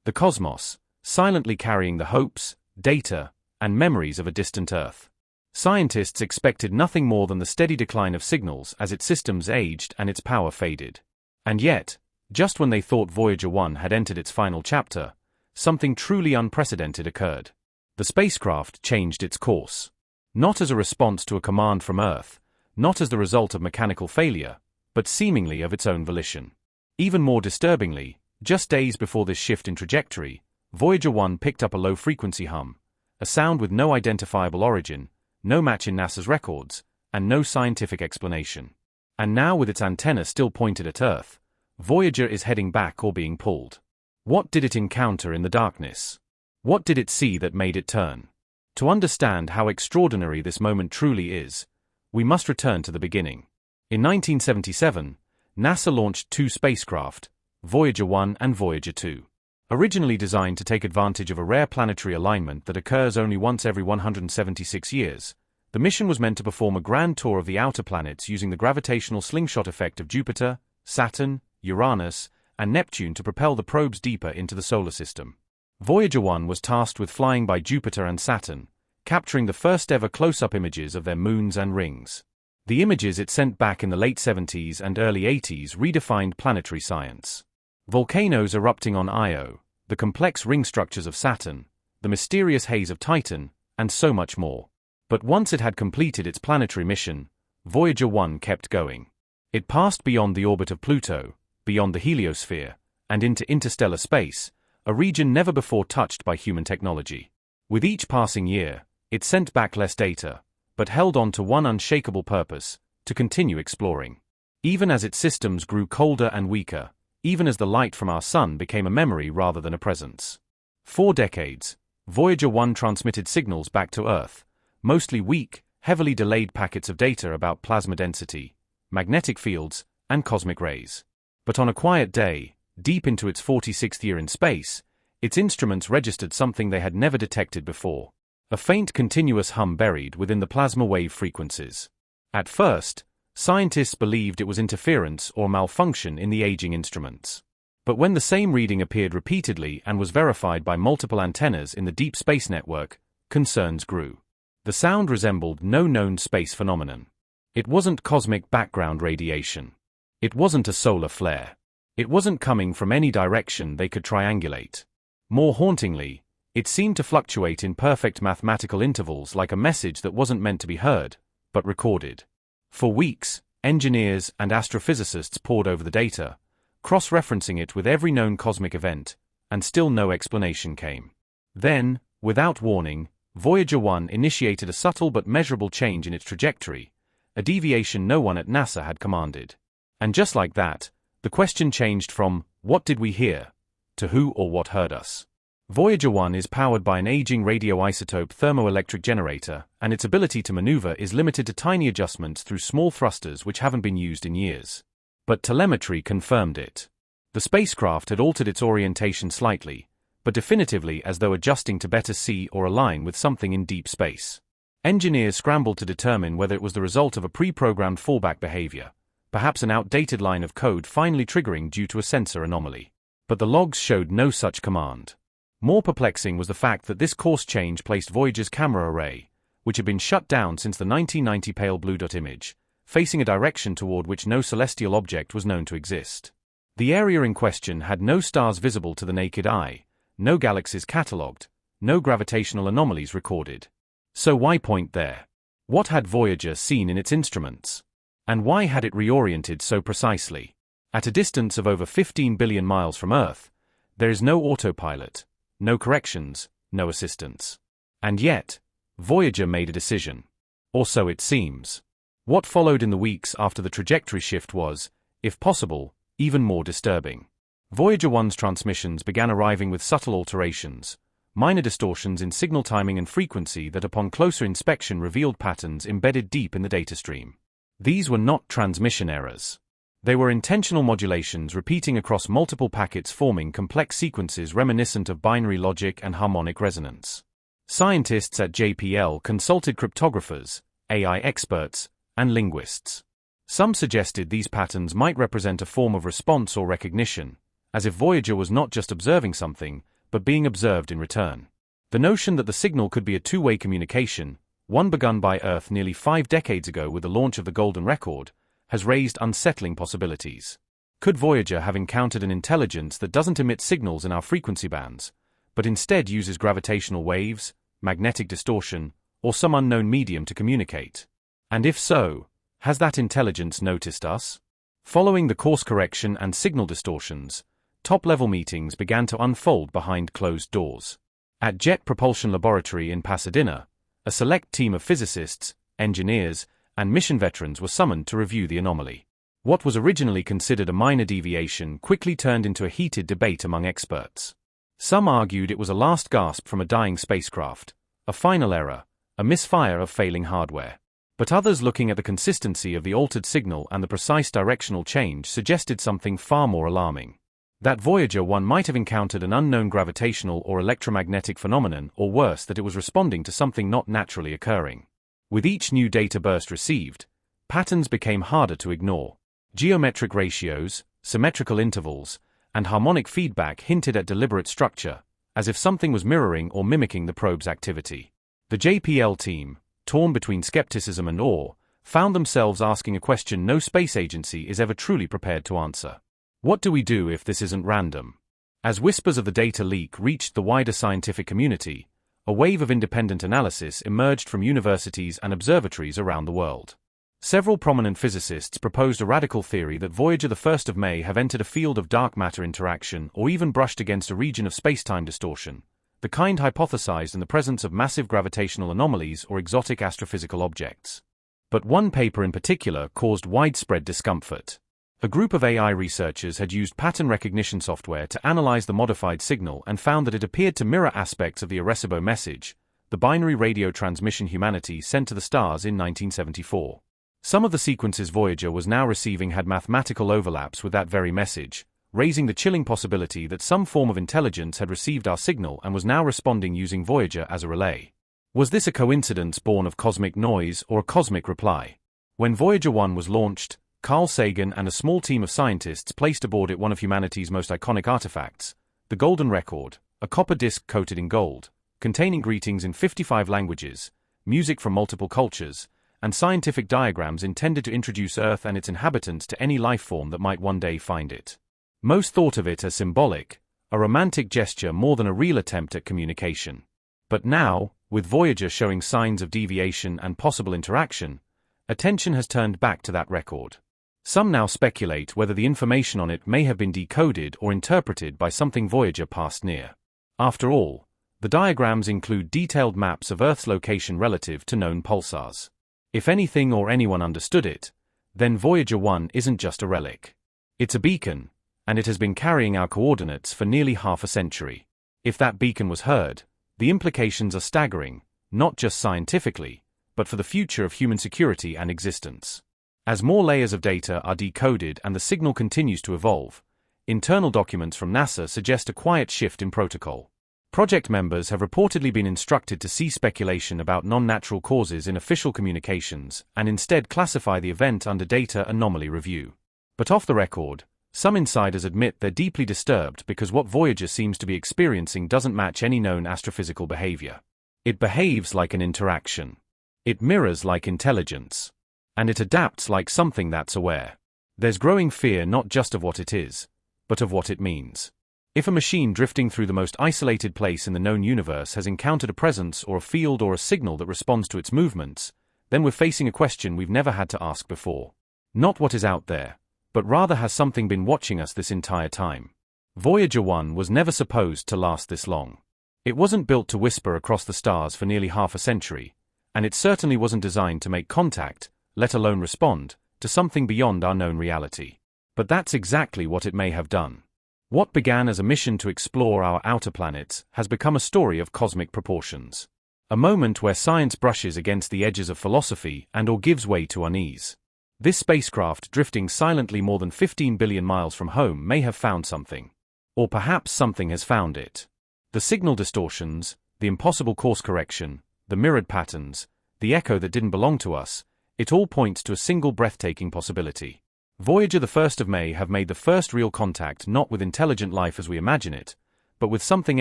the cosmos, silently carrying the hopes, data, and memories of a distant Earth. Scientists expected nothing more than the steady decline of signals as its systems aged and its power faded. And yet, just when they thought Voyager 1 had entered its final chapter, something truly unprecedented occurred. The spacecraft changed its course. Not as a response to a command from Earth, not as the result of mechanical failure, but seemingly of its own volition. Even more disturbingly, just days before this shift in trajectory, Voyager 1 picked up a low-frequency hum, a sound with no identifiable origin, no match in NASA's records, and no scientific explanation. And now, with its antenna still pointed at Earth, Voyager is heading back or being pulled. What did it encounter in the darkness? What did it see that made it turn? To understand how extraordinary this moment truly is, we must return to the beginning. In 1977, NASA launched two spacecraft, Voyager 1 and Voyager 2. Originally designed to take advantage of a rare planetary alignment that occurs only once every 176 years, the mission was meant to perform a grand tour of the outer planets using the gravitational slingshot effect of Jupiter, Saturn, Uranus, and Neptune to propel the probes deeper into the solar system. Voyager 1 was tasked with flying by Jupiter and Saturn, capturing the first-ever close-up images of their moons and rings. The images it sent back in the late 70s and early 80s redefined planetary science. Volcanoes erupting on Io, the complex ring structures of Saturn, the mysterious haze of Titan, and so much more. But once it had completed its planetary mission, Voyager 1 kept going. It passed beyond the orbit of Pluto, beyond the heliosphere, and into interstellar space, a region never before touched by human technology. With each passing year, it sent back less data, but held on to one unshakable purpose: to continue exploring. Even as its systems grew colder and weaker, even as the light from our sun became a memory rather than a presence. 4 decades, Voyager 1 transmitted signals back to Earth, mostly weak, heavily delayed packets of data about plasma density, magnetic fields, and cosmic rays. But on a quiet day, deep into its 46th year in space, its instruments registered something they had never detected before: a faint continuous hum buried within the plasma wave frequencies. At first, scientists believed it was interference or malfunction in the aging instruments. But when the same reading appeared repeatedly and was verified by multiple antennas in the deep space network, concerns grew. The sound resembled no known space phenomenon. It wasn't cosmic background radiation. It wasn't a solar flare. It wasn't coming from any direction they could triangulate. More hauntingly, it seemed to fluctuate in perfect mathematical intervals, like a message that wasn't meant to be heard, but recorded. For weeks, engineers and astrophysicists pored over the data, cross-referencing it with every known cosmic event, and still no explanation came. Then, without warning, Voyager 1 initiated a subtle but measurable change in its trajectory, a deviation no one at NASA had commanded. And just like that, the question changed from, "What did we hear?" to "Who or what heard us?" Voyager 1 is powered by an aging radioisotope thermoelectric generator, and its ability to maneuver is limited to tiny adjustments through small thrusters which haven't been used in years. But telemetry confirmed it. The spacecraft had altered its orientation slightly, but definitively, as though adjusting to better see or align with something in deep space. Engineers scrambled to determine whether it was the result of a pre-programmed fallback behavior, perhaps an outdated line of code finally triggering due to a sensor anomaly. But the logs showed no such command. More perplexing was the fact that this course change placed Voyager's camera array, which had been shut down since the 1990 pale blue dot image, facing a direction toward which no celestial object was known to exist. The area in question had no stars visible to the naked eye, no galaxies catalogued, no gravitational anomalies recorded. So why point there? What had Voyager seen in its instruments? And why had it reoriented so precisely? At a distance of over 15 billion miles from Earth, there is no autopilot, no corrections, no assistance. And yet, Voyager made a decision. Or so it seems. What followed in the weeks after the trajectory shift was, if possible, even more disturbing. Voyager 1's transmissions began arriving with subtle alterations, minor distortions in signal timing and frequency that upon closer inspection revealed patterns embedded deep in the data stream. These were not transmission errors. They were intentional modulations repeating across multiple packets, forming complex sequences reminiscent of binary logic and harmonic resonance. Scientists at JPL consulted cryptographers, AI experts, and linguists. Some suggested these patterns might represent a form of response or recognition, as if Voyager was not just observing something, but being observed in return. The notion that the signal could be a two-way communication, one begun by Earth nearly 5 decades ago with the launch of the Golden Record, has raised unsettling possibilities. Could Voyager have encountered an intelligence that doesn't emit signals in our frequency bands, but instead uses gravitational waves, magnetic distortion, or some unknown medium to communicate? And if so, has that intelligence noticed us? Following the course correction and signal distortions, top-level meetings began to unfold behind closed doors. At Jet Propulsion Laboratory in Pasadena, a select team of physicists, engineers, and mission veterans were summoned to review the anomaly. What was originally considered a minor deviation quickly turned into a heated debate among experts. Some argued it was a last gasp from a dying spacecraft, a final error, a misfire of failing hardware. But others, looking at the consistency of the altered signal and the precise directional change, suggested something far more alarming. That Voyager 1 might have encountered an unknown gravitational or electromagnetic phenomenon, or worse, that it was responding to something not naturally occurring. With each new data burst received, patterns became harder to ignore. Geometric ratios, symmetrical intervals, and harmonic feedback hinted at deliberate structure, as if something was mirroring or mimicking the probe's activity. The JPL team, torn between skepticism and awe, found themselves asking a question no space agency is ever truly prepared to answer. What do we do if this isn't random? As whispers of the data leak reached the wider scientific community, a wave of independent analysis emerged from universities and observatories around the world. Several prominent physicists proposed a radical theory that Voyager 1 may have entered a field of dark matter interaction or even brushed against a region of spacetime distortion, the kind hypothesized in the presence of massive gravitational anomalies or exotic astrophysical objects. But one paper in particular caused widespread discomfort. A group of AI researchers had used pattern recognition software to analyze the modified signal and found that it appeared to mirror aspects of the Arecibo message, the binary radio transmission humanity sent to the stars in 1974. Some of the sequences Voyager was now receiving had mathematical overlaps with that very message, raising the chilling possibility that some form of intelligence had received our signal and was now responding using Voyager as a relay. Was this a coincidence born of cosmic noise or a cosmic reply? When Voyager 1 was launched, Carl Sagan and a small team of scientists placed aboard it one of humanity's most iconic artifacts, the Golden Record, a copper disc coated in gold, containing greetings in 55 languages, music from multiple cultures, and scientific diagrams intended to introduce Earth and its inhabitants to any life form that might one day find it. Most thought of it as symbolic, a romantic gesture more than a real attempt at communication. But now, with Voyager showing signs of deviation and possible interaction, attention has turned back to that record. Some now speculate whether the information on it may have been decoded or interpreted by something Voyager passed near. After all, the diagrams include detailed maps of Earth's location relative to known pulsars. If anything or anyone understood it, then Voyager 1 isn't just a relic. It's a beacon, and it has been carrying our coordinates for nearly half a century. If that beacon was heard, the implications are staggering, not just scientifically, but for the future of human security and existence. As more layers of data are decoded and the signal continues to evolve, internal documents from NASA suggest a quiet shift in protocol. Project members have reportedly been instructed to cease speculation about non-natural causes in official communications and instead classify the event under data anomaly review. But off the record, some insiders admit they're deeply disturbed because what Voyager seems to be experiencing doesn't match any known astrophysical behavior. It behaves like an interaction. It mirrors like intelligence. And it adapts like something that's aware. There's growing fear not just of what it is, but of what it means. If a machine drifting through the most isolated place in the known universe has encountered a presence or a field or a signal that responds to its movements, then we're facing a question we've never had to ask before. Not what is out there, but rather has something been watching us this entire time? Voyager 1 was never supposed to last this long. It wasn't built to whisper across the stars for nearly half a century, and it certainly wasn't designed to make contact, let alone respond, to something beyond our known reality. But that's exactly what it may have done. What began as a mission to explore our outer planets has become a story of cosmic proportions. A moment where science brushes against the edges of philosophy and/or gives way to unease. This spacecraft drifting silently more than 15 billion miles from home may have found something. Or perhaps something has found it. The signal distortions, the impossible course correction, the mirrored patterns, the echo that didn't belong to us, it all points to a single breathtaking possibility. Voyager 1 have made the first real contact not with intelligent life as we imagine it, but with something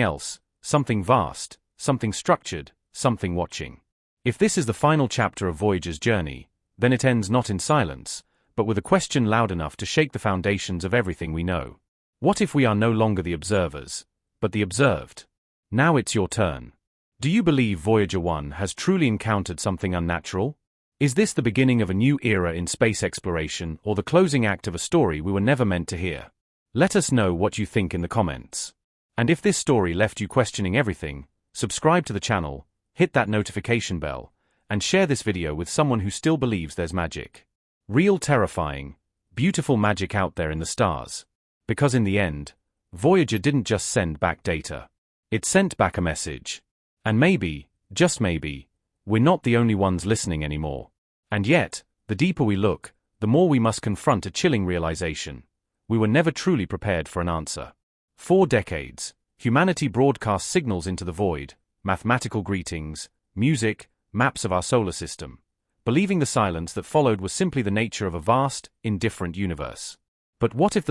else, something vast, something structured, something watching. If this is the final chapter of Voyager's journey, then it ends not in silence, but with a question loud enough to shake the foundations of everything we know. What if we are no longer the observers, but the observed? Now it's your turn. Do you believe Voyager 1 has truly encountered something unnatural? Is this the beginning of a new era in space exploration or the closing act of a story we were never meant to hear? Let us know what you think in the comments. And if this story left you questioning everything, subscribe to the channel, hit that notification bell, and share this video with someone who still believes there's magic. Real terrifying, beautiful magic out there in the stars. Because in the end, Voyager didn't just send back data. It sent back a message. And maybe, just maybe, we're not the only ones listening anymore. And yet, the deeper we look, the more we must confront a chilling realization. We were never truly prepared for an answer. 4 decades, humanity broadcast signals into the void, mathematical greetings, music, maps of our solar system, believing the silence that followed was simply the nature of a vast, indifferent universe. But what if the